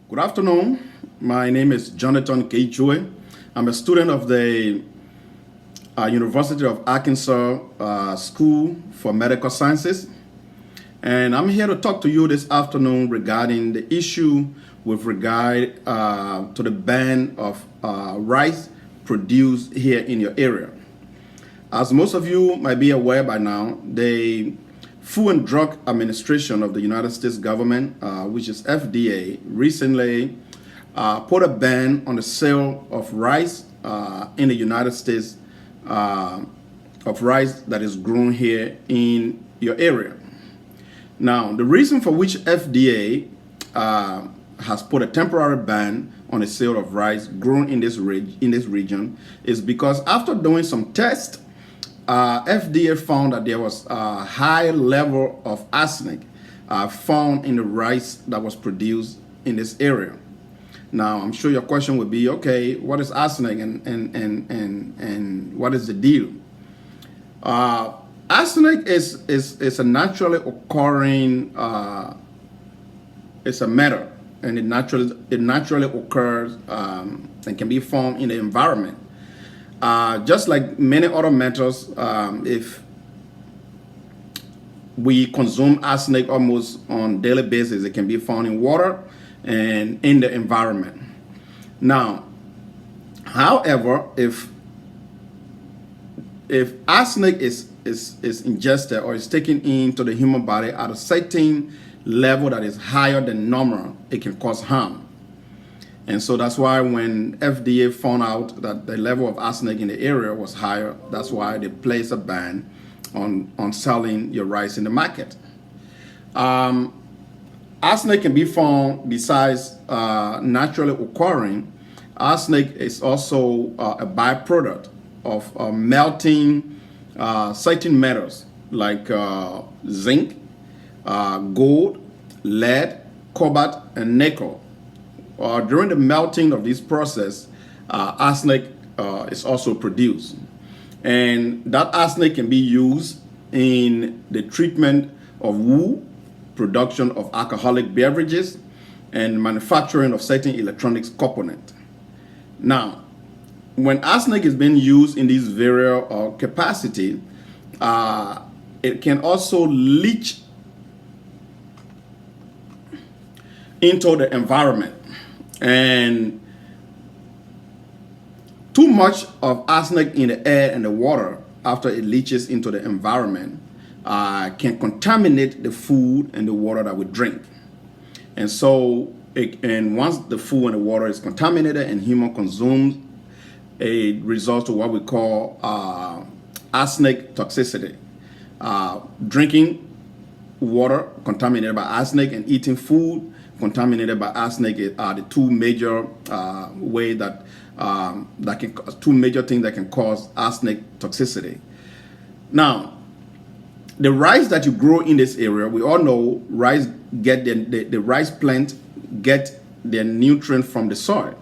Good afternoon. My name is Jonathan K. Chue. I'm a student of the University of Arkansas School for Medical Sciences. And I'm here to talk to you this afternoon regarding the issue with regard to the ban of rice produced here in your area. As most of you might be aware by now, the Food and Drug Administration of the United States government, which is FDA, recently put a ban on the sale of rice in the United States, of rice that is grown here in your area. Now, the reason for which FDA has put a temporary ban on the sale of rice grown in this region is because after doing some tests, FDA found that there was a high level of arsenic found in the rice that was produced in this area. Now, I'm sure your question would be, okay, what is arsenic and what is the deal? Arsenic is a naturally occurring, it's a metal, and it naturally occurs and can be found in the environment. Just like many other metals, if we consume arsenic almost on a daily basis, it can be found in water and in the environment. Now, however, if arsenic is ingested or is taken into the human body at a certain level that is higher than normal, it can cause harm. And so that's why when FDA found out that the level of arsenic in the area was higher, that's why they placed a ban on selling your rice in the market. Arsenic can be found besides naturally occurring. Arsenic is also a byproduct of melting certain metals like zinc, gold, lead, cobalt, and nickel. During the melting of this process, arsenic is also produced. And that arsenic can be used in the treatment of wool, production of alcoholic beverages, and manufacturing of certain electronics components. Now, when arsenic is being used in this various capacity, it can also leach into the environment. And too much of arsenic in the air and the water after it leaches into the environment can contaminate the food and the water that we drink. And so, once the food and the water is contaminated and human consumes, it results to what we call arsenic toxicity. Drinking water contaminated by arsenic and eating food contaminated by arsenic are the two major two major things that can cause arsenic toxicity. Now, the rice that you grow in this area, we all know rice get the rice plant get their nutrient from the soil.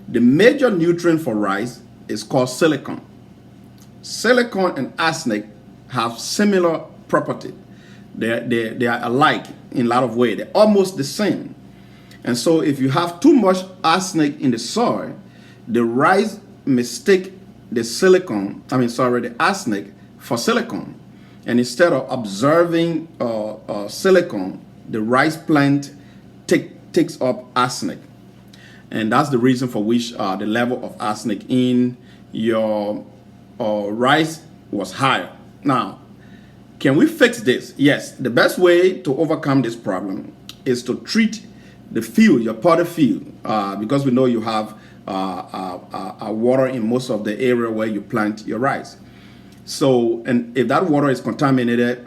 The major nutrient for rice is called silicon. Silicon and arsenic have similar property. They are alike in a lot of ways. They're almost the same. And so if you have too much arsenic in the soil, the rice mistake the arsenic for silicon. And instead of observing silicon, the rice plant takes up arsenic. And that's the reason for which the level of arsenic in your rice was higher. Now, can we fix this? Yes, the best way to overcome this problem is to treat the field, your potted field, because we know you have water in most of the area where you plant your rice. So, and if that water is contaminated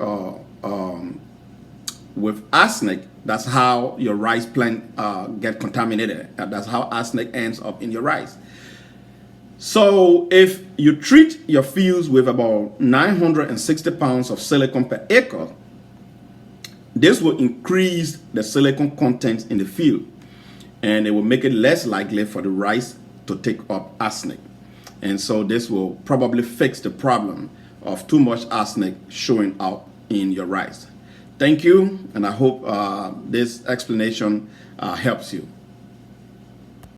with arsenic, that's how your rice plant get contaminated. That's how arsenic ends up in your rice. So if you treat your fields with about 960 pounds of silicon per acre, this will increase the silicon content in the field, and it will make it less likely for the rice to take up arsenic. And so this will probably fix the problem of too much arsenic showing up in your rice. Thank you, and I hope this explanation helps you.